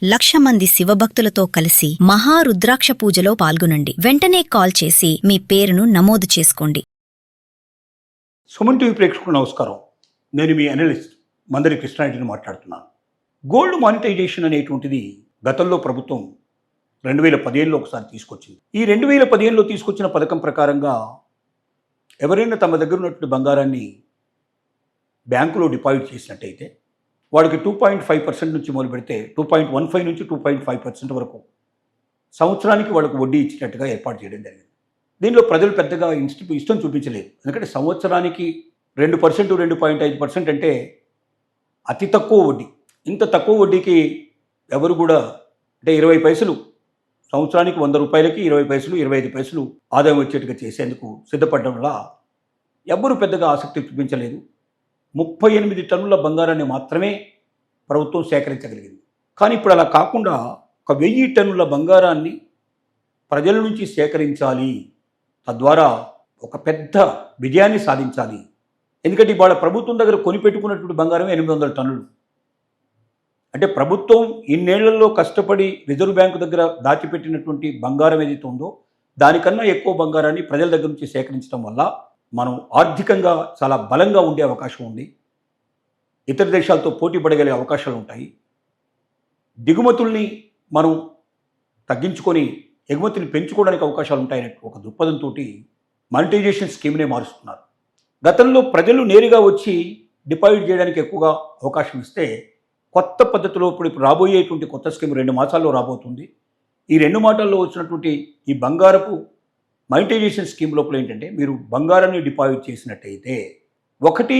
1,00,000 మంది శివభక్తులతో కలిసి మహారుద్రాక్ష పూజలో పాల్గొనండి. వెంటనే కాల్ చేసి మీ పేరును నమోదు చేసుకోండి. సుమన్ టీవీ ప్రేక్షకులకు నమస్కారం. నేను మీ అనలిస్ట్ మందరి కృష్ణారెడ్డిని మాట్లాడుతున్నాను. గోల్డ్ మానిటైజేషన్ అనేటువంటిది గతంలో ప్రభుత్వం 2015లో ఒకసారి తీసుకొచ్చింది. ఈ 2015లో తీసుకొచ్చిన పథకం ప్రకారంగా ఎవరైనా తమ దగ్గర ఉన్నటువంటి బంగారాన్ని బ్యాంకులో డిపాజిట్ చేసినట్టయితే వాడికి 2.5% నుంచి మొదలు పెడితే 2.15 నుంచి 2.5% వరకు సంవత్సరానికి వాళ్ళకు వడ్డీ ఇచ్చినట్టుగా ఏర్పాటు చేయడం జరిగింది. దీనిలో ప్రజలు పెద్దగా ఇష్టం చూపించలేదు. ఎందుకంటే సంవత్సరానికి 2%, 2.5% అంటే అతి తక్కువ వడ్డీ. ఇంత తక్కువ వడ్డీకి ఎవరు కూడా అంటే 20 పైసలు సంవత్సరానికి 100 రూపాయలకి 20 పైసలు 25 పైసలు ఆదాయం వచ్చేట్టుగా చేసేందుకు సిద్ధపడడం వల్ల ఎవ్వరూ పెద్దగా ఆసక్తి చూపించలేదు. 38 టన్నుల బంగారాన్ని మాత్రమే ప్రభుత్వం సేకరించగలిగింది. కానీ ఇప్పుడు అలా కాకుండా 1000 టన్నుల బంగారాన్ని ప్రజల నుంచి సేకరించాలి, తద్వారా ఒక పెద్ద విజయాన్ని సాధించాలి. ఎందుకంటే ఇవాళ ప్రభుత్వం దగ్గర కొనిపెట్టుకున్నటువంటి బంగారం 800 టన్నులు. అంటే ప్రభుత్వం ఇన్నేళ్లలో కష్టపడి రిజర్వ్ బ్యాంకు దగ్గర దాచిపెట్టినటువంటి బంగారం ఏదైతే ఉందో దానికన్నా ఎక్కువ బంగారాన్ని ప్రజల దగ్గర నుంచి సేకరించడం వల్ల మనం ఆర్థికంగా చాలా బలంగా ఉండే అవకాశం ఉంది. ఇతర దేశాలతో పోటీ పడగలిగే అవకాశాలు ఉంటాయి. దిగుమతుల్ని మనం తగ్గించుకొని ఎగుమతిని పెంచుకోవడానికి అవకాశాలు ఉంటాయనే ఒక దృక్పథంతో మానిటైజేషన్ స్కీమ్నే మారుస్తున్నారు. గతంలో ప్రజలు నేరుగా వచ్చి డిపాజిట్ చేయడానికి ఎక్కువగా అవకాశం ఇస్తే కొత్త పద్ధతిలో ఇప్పుడు రాబోయేటువంటి కొత్త స్కీమ్ 2 మాసాల్లో రాబోతుంది. ఈ 2 మాసాల్లో వచ్చినటువంటి ఈ బంగారపు మానిటైజేషన్ స్కీమ్ లోపల ఏంటంటే మీరు బంగారాన్ని డిపాజిట్ చేసినట్టయితే ఒకటి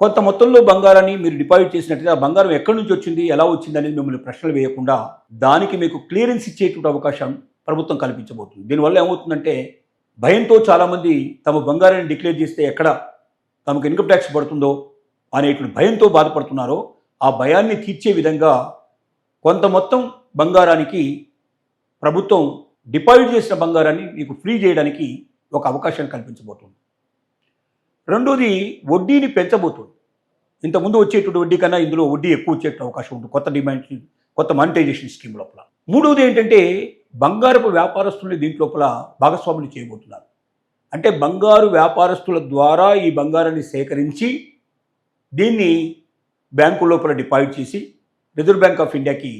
కొంత మొత్తంలో బంగారాన్ని మీరు డిపాజిట్ చేసినట్టయితే ఆ బంగారం ఎక్కడి నుంచి వచ్చింది, ఎలా వచ్చింది అనేది మిమ్మల్ని ప్రశ్నలు వేయకుండా దానికి మీకు క్లియరెన్స్ ఇచ్చేటువంటి అవకాశం ప్రభుత్వం కల్పించబోతుంది. దీనివల్ల ఏమవుతుందంటే భయంతో చాలామంది తమ బంగారాన్ని డిక్లేర్ చేస్తే ఎక్కడ తమకు ఇన్కమ్ ట్యాక్స్ పడుతుందో అనేటువంటి భయంతో బాధపడుతున్నారో ఆ భయాన్ని తీర్చే విధంగా కొంత మొత్తం బంగారానికి ప్రభుత్వం డిపాజిట్ చేసిన బంగారాన్ని మీకు ఫ్రీ చేయడానికి ఒక అవకాశం కల్పించబోతుంది. రెండోది వడ్డీని పెంచబోతుంది. ఇంతకుముందు వచ్చేటువంటి వడ్డీ కన్నా ఇందులో వడ్డీ ఎక్కువ వచ్చే అవకాశం ఉంటుంది కొత్త మానిటైజేషన్ స్కీమ్ లోపల. మూడవది ఏంటంటే బంగారపు వ్యాపారస్తుల్ని దీంట్లోపల భాగస్వాములు చేయబోతున్నారు. అంటే బంగారు వ్యాపారస్తుల ద్వారా ఈ బంగారాన్ని సేకరించి దీన్ని బ్యాంకు లోపల డిపాజిట్ చేసి రిజర్వ్ బ్యాంక్ ఆఫ్ ఇండియాకి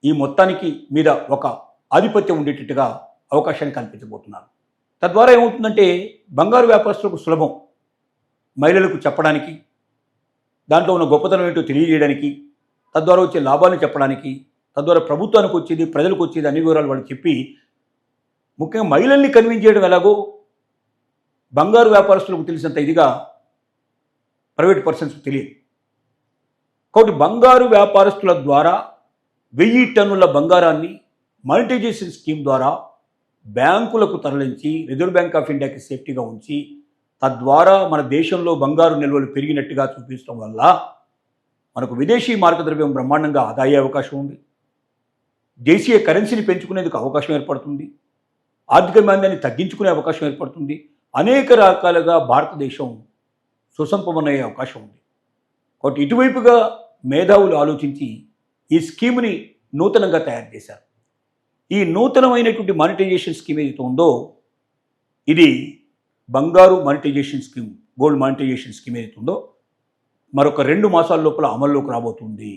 ఈ మొత్తానికి మీద ఒక ఆధిపత్యం ఉండేటట్టుగా అవకాశాన్ని కల్పించబోతున్నారు. తద్వారా ఏమవుతుందంటే బంగారు వ్యాపారస్తులకు సులభం, మహిళలకు చెప్పడానికి, దాంట్లో ఉన్న గొప్పతనం ఏంటో తెలియజేయడానికి, తద్వారా వచ్చే లాభాలను చెప్పడానికి, తద్వారా ప్రభుత్వానికి వచ్చేది ప్రజలకు వచ్చేది అన్ని వివరాలు వాళ్ళు చెప్పి ముఖ్యంగా మహిళల్ని కన్విన్స్ చేయడం ఎలాగో బంగారు వ్యాపారస్తులకు తెలిసినంత ఇదిగా ప్రైవేట్ పర్సన్స్కి తెలియదు. కాబట్టి బంగారు వ్యాపారస్తుల ద్వారా 1000 టన్నుల బంగారాన్ని మానిటైజేషన్ స్కీమ్ ద్వారా బ్యాంకులకు తరలించి రిజర్వ్ బ్యాంక్ ఆఫ్ ఇండియాకి సేఫ్టీగా ఉంచి తద్వారా మన దేశంలో బంగారు నిల్వలు పెరిగినట్టుగా చూపించడం వల్ల మనకు విదేశీ మార్గద్రవ్యం బ్రహ్మాండంగా ఆదా అయ్యే అవకాశం ఉంది. దేశీయ కరెన్సీని పెంచుకునేందుకు అవకాశం ఏర్పడుతుంది. ఆర్థిక మాంద్యాన్ని తగ్గించుకునే అవకాశం ఏర్పడుతుంది. అనేక రకాలుగా భారతదేశం సుసంపన్నమయ్యే అవకాశం ఉంది. కాబట్టి ఇటువైపుగా మేధావులు ఆలోచించి ఈ స్కీమ్ని నూతనంగా తయారు చేశారు. ఈ నూతనమైనటువంటి మానిటైజేషన్ స్కీమ్ ఏదైతే ఉందో ఇది బంగారు monetization scheme, gold monetization scheme ఏదైతే ఉందో మరొక 2 మాసాల లోపల అమల్లోకి రాబోతుంది.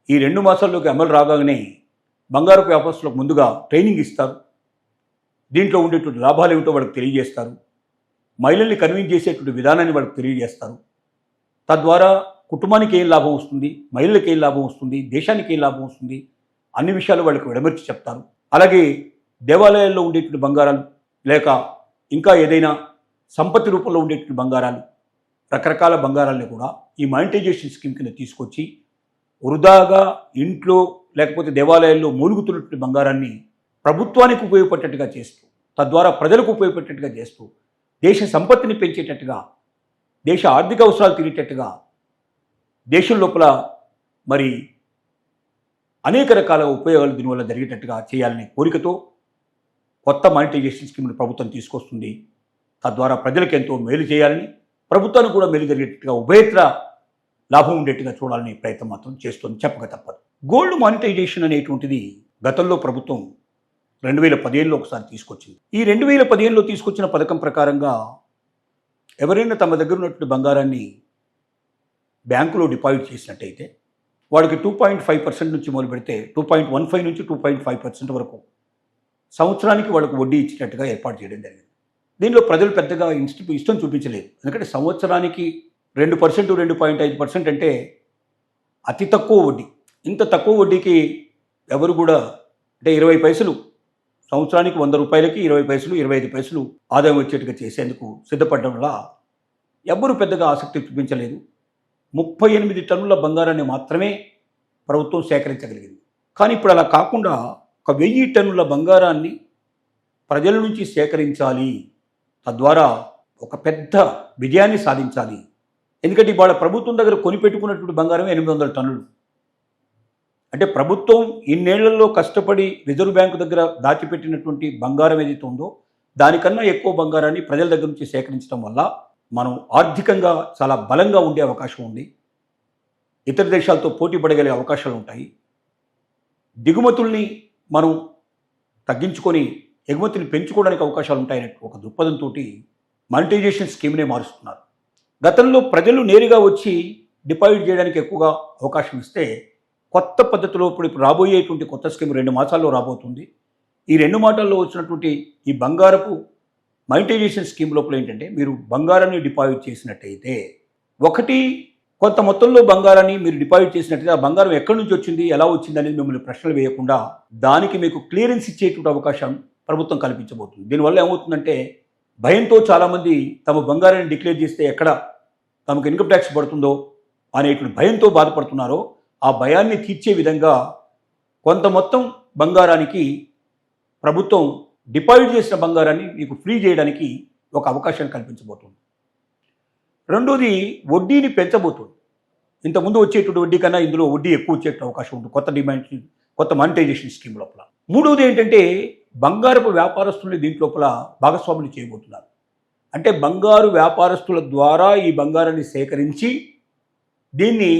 ఈ 2 మాసాల్లోకి అమలు రాగానే బంగారు వ్యాపారస్తులకు ముందుగా ట్రైనింగ్ ఇస్తారు. దీంట్లో ఉండేటువంటి లాభాలు ఏమిటో వాళ్ళకి తెలియజేస్తారు. మహిళల్ని కన్విన్స్ చేసేటువంటి విధానాన్ని వాళ్ళకి తెలియజేస్తారు. తద్వారా కుటుంబానికి ఏం లాభం వస్తుంది, మహిళలకు ఏం లాభం వస్తుంది, దేశానికి ఏం లాభం వస్తుంది అన్ని విషయాలు వాళ్ళకి విడమర్చి చెప్తారు. అలాగే దేవాలయాల్లో ఉండేటువంటి బంగారాలు లేక ఇంకా ఏదైనా సంపత్తి రూపంలో ఉండేటువంటి బంగారాలు, రకరకాల బంగారాలని కూడా ఈ మానిటైజేషన్ స్కీమ్ కింద తీసుకొచ్చి వృధాగా ఇంట్లో లేకపోతే దేవాలయాల్లో మూలుగుతున్నటువంటి బంగారాన్ని ప్రభుత్వానికి ఉపయోగపడేటట్టుగా చేస్తూ తద్వారా ప్రజలకు ఉపయోగపడేటట్టుగా చేస్తూ దేశ సంపత్తిని పెంచేటట్టుగా, దేశ ఆర్థిక అవసరాలు తీరేటట్టుగా దేశం లోపల మరి అనేక రకాల ఉపయోగాలు దీనివల్ల జరిగేటట్టుగా చేయాలనే కోరికతో కొత్త మానిటైజేషన్ స్కీమ్ను ప్రభుత్వం తీసుకొస్తుంది. తద్వారా ప్రజలకు ఎంతో మేలు చేయాలని, ప్రభుత్వానికి కూడా మేలు జరిగేటట్టుగా ఉభయత్ర లాభం ఉండేట్టుగా చూడాలని ప్రయత్నం మాత్రం చేస్తుంది, చెప్పక తప్పదు. గోల్డ్ మానిటైజేషన్ అనేటువంటిది గతంలో ప్రభుత్వం 2015లో ఒకసారి తీసుకొచ్చింది. ఈ 2015లో తీసుకొచ్చిన పథకం ప్రకారంగా ఎవరైనా తమ దగ్గర ఉన్నటువంటి బంగారాన్ని బ్యాంకులో డిపాజిట్ చేసినట్టయితే వాడికి 2.5% నుంచి మొదలు పెడితే 2.15 నుంచి 2.5% వరకు సంవత్సరానికి వాళ్ళకు వడ్డీ ఇచ్చినట్టుగా ఏర్పాటు చేయడం జరిగింది. దీనిలో ప్రజలు పెద్దగా ఇష్టం చూపించలేదు. ఎందుకంటే సంవత్సరానికి 2%, 2.5% అంటే అతి తక్కువ వడ్డీ. ఇంత తక్కువ వడ్డీకి ఎవరు కూడా అంటే 20 పైసలు సంవత్సరానికి 100 రూపాయలకి 20 పైసలు 25 పైసలు ఆదాయం వచ్చేట్టుగా చేసేందుకు సిద్ధపడడం వల్ల ఎవ్వరూ పెద్దగా ఆసక్తి చూపించలేదు. 38 టన్నుల బంగారాన్ని మాత్రమే ప్రభుత్వం సేకరించగలిగింది. కానీ ఇప్పుడు అలా కాకుండా 1000 టన్నుల బంగారాన్ని ప్రజల నుంచి సేకరించాలి, తద్వారా ఒక పెద్ద విజయాన్ని సాధించాలి. ఎందుకంటే ఇవాళ ప్రభుత్వం దగ్గర కొనిపెట్టుకున్నటువంటి బంగారం 800 టన్నులు. అంటే ప్రభుత్వం ఇన్నేళ్లలో కష్టపడి రిజర్వ్ బ్యాంకు దగ్గర దాచిపెట్టినటువంటి బంగారం ఏదైతే ఉందో దానికన్నా ఎక్కువ బంగారాన్ని ప్రజల దగ్గర నుంచి సేకరించడం వల్ల మనం ఆర్థికంగా చాలా బలంగా ఉండే అవకాశం ఉంది. ఇతర దేశాలతో పోటీ పడగలిగే అవకాశాలు ఉంటాయి. దిగుమతుల్ని మనం తగ్గించుకొని ఎగుమతిని పెంచుకోవడానికి అవకాశాలు ఉంటాయనే ఒక దృక్పథంతో మానిటైజేషన్ స్కీమ్నే మారుస్తున్నారు. గతంలో ప్రజలు నేరుగా వచ్చి డిపాజిట్ చేయడానికి ఎక్కువగా అవకాశం ఇస్తే కొత్త పద్ధతిలో ఇప్పుడు రాబోయేటువంటి కొత్త స్కీమ్ 2 మాసాల్లో రాబోతుంది. ఈ 2 మాసాల్లో వచ్చినటువంటి ఈ బంగారపు మానిటైజేషన్ స్కీమ్ లోపల ఏంటంటే మీరు బంగారాన్ని డిపాజిట్ చేసినట్టయితే ఒకటి కొంత మొత్తంలో బంగారాన్ని మీరు డిపాజిట్ చేసినట్టయితే ఆ బంగారం ఎక్కడి నుంచి వచ్చింది, ఎలా వచ్చింది అనేది మిమ్మల్ని ప్రశ్నలు వేయకుండా దానికి మీకు క్లియరెన్స్ ఇచ్చేటువంటి అవకాశం ప్రభుత్వం కల్పించబోతుంది. దీనివల్ల ఏమవుతుందంటే భయంతో చాలామంది తమ బంగారాన్ని డిక్లేర్ చేస్తే ఎక్కడ తమకు ఇన్కమ్ ట్యాక్స్ పడుతుందో అనేటువంటి భయంతో బాధపడుతున్నారో ఆ భయాన్ని తీర్చే విధంగా కొంత మొత్తం బంగారానికి ప్రభుత్వం డిపాజిట్ చేసిన బంగారాన్ని మీకు ఫ్రీ చేయడానికి ఒక అవకాశాన్ని కల్పించబోతుంది. రెండోది వడ్డీని పెంచబోతుంది. ఇంతకుముందు వచ్చేటువంటి వడ్డీ కన్నా ఇందులో వడ్డీ ఎక్కువ వచ్చే అవకాశం ఉంటుంది కొత్త మానిటైజేషన్ స్కీమ్ లోపల. మూడవది ఏంటంటే బంగారపు వ్యాపారస్తుల్ని దీంట్లోపల భాగస్వాములు చేయబోతున్నారు. అంటే బంగారు వ్యాపారస్తుల ద్వారా ఈ బంగారాన్ని సేకరించి దీన్ని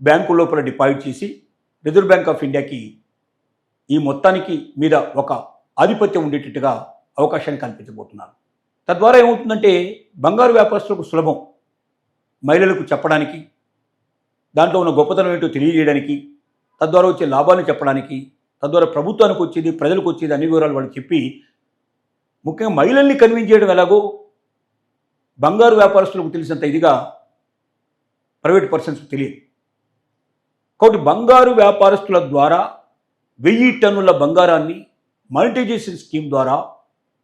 బ్యాంకు లోపల డిపాజిట్ చేసి రిజర్వ్ బ్యాంక్ ఆఫ్ ఇండియాకి ఈ మొత్తానికి మీద ఒక ఆధిపత్యం ఉండేటట్టుగా అవకాశాన్ని కల్పించబోతున్నారు. తద్వారా ఏమవుతుందంటే బంగారు వ్యాపారస్తులకు సులభం, మహిళలకు చెప్పడానికి, దాంట్లో ఉన్న గొప్పతనం ఏంటో తెలియజేయడానికి, తద్వారా వచ్చే లాభాలను చెప్పడానికి, తద్వారా ప్రభుత్వానికి వచ్చేది ప్రజలకు వచ్చేది అన్ని వివరాలు వాళ్ళు చెప్పి ముఖ్యంగా మహిళల్ని కన్విన్స్ చేయడం ఎలాగో బంగారు వ్యాపారస్తులకు తెలిసినంత ఇదిగా ప్రైవేట్ పర్సన్స్కి తెలియదు. కాబట్టి బంగారు వ్యాపారస్తుల ద్వారా 1000 టన్నుల బంగారాన్ని మానిటైజేషన్ స్కీమ్ ద్వారా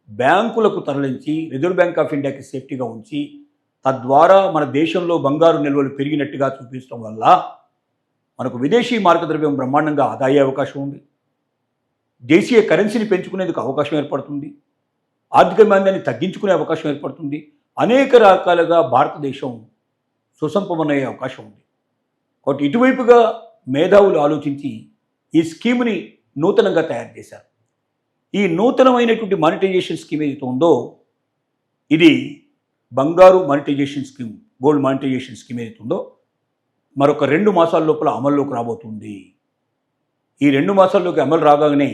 బ్యాంకులకు తరలించి రిజర్వ్ బ్యాంక్ ఆఫ్ ఇండియాకి సేఫ్టీగా ఉంచి తద్వారా మన దేశంలో బంగారు నిల్వలు పెరిగినట్టుగా చూపించడం వల్ల మనకు విదేశీ మార్గద్రవ్యం బ్రహ్మాండంగా ఆదా అయ్యే అవకాశం ఉంది. దేశీయ కరెన్సీని పెంచుకునేందుకు అవకాశం ఏర్పడుతుంది. ఆర్థిక మాంద్యాన్ని తగ్గించుకునే అవకాశం ఏర్పడుతుంది. అనేక రకాలుగా భారతదేశం సుసంపన్నమయ్యే అవకాశం ఉంది. కాబట్టి ఇటువైపుగా మేధావులు ఆలోచించి ఈ స్కీమ్ని నూతనంగా తయారు చేశారు. ఈ నూతనమైనటువంటి మానిటైజేషన్ స్కీమ్ ఏదైతే ఉందో ఇది బంగారు monetization scheme, gold monetization scheme ఏదైతే ఉందో మరొక 2 మాసాల లోపల అమల్లోకి రాబోతుంది. ఈ 2 మాసాల్లోకి అమలు రాగానే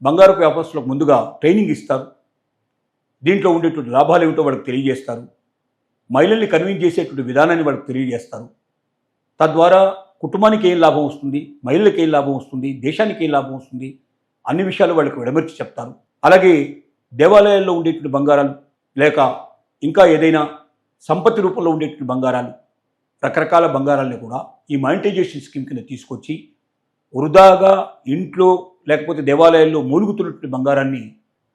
బంగారు వ్యాపారస్తులకు ముందుగా ట్రైనింగ్ ఇస్తారు. దీంట్లో ఉండేటువంటి లాభాలు ఏమిటో వాళ్ళకి తెలియజేస్తారు. మహిళల్ని కన్విన్స్ చేసేటువంటి విధానాన్ని వాళ్ళకి తెలియజేస్తారు. తద్వారా కుటుంబానికి ఏం లాభం వస్తుంది, మహిళలకు ఏం లాభం వస్తుంది, దేశానికి ఏం లాభం వస్తుంది, అన్ని విషయాలు వాళ్ళకి విడమర్చి చెప్తారు. అలాగే దేవాలయాల్లో ఉండేటువంటి బంగారాలు లేక ఇంకా ఏదైనా సంపత్తి రూపంలో ఉండేటువంటి బంగారాలు, రకరకాల బంగారాలని కూడా ఈ మానిటైజేషన్ స్కీమ్ కింద తీసుకొచ్చి వృధాగా ఇంట్లో లేకపోతే దేవాలయాల్లో మూలుగుతున్నటువంటి బంగారాన్ని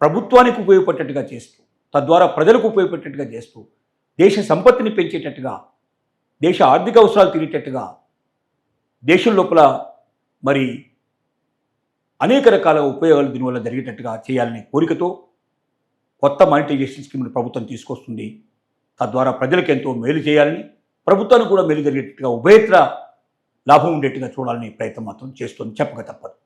ప్రభుత్వానికి ఉపయోగపడేట్టుగా చేస్తూ తద్వారా ప్రజలకు ఉపయోగపడేట్టుగా చేస్తూ దేశ సంపత్తిని పెంచేటట్టుగా, దేశ ఆర్థిక అవసరాలు తీరేటట్టుగా దేశం లోపల మరి అనేక రకాల ఉపయోగాలు దీనివల్ల జరిగేటట్టుగా చేయాలనే కోరికతో కొత్త మానిటైజేషన్ స్కీమ్ను ప్రభుత్వం తీసుకొస్తుంది. తద్వారా ప్రజలకు ఎంతో మేలు చేయాలని, ప్రభుత్వానికి కూడా మేలు జరిగేటట్టుగా ఉభయత్ర లాభం ఉండేట్టుగా చూడాలనే ప్రయత్నం మాత్రం చేస్తుంది, చెప్పక తప్పదు.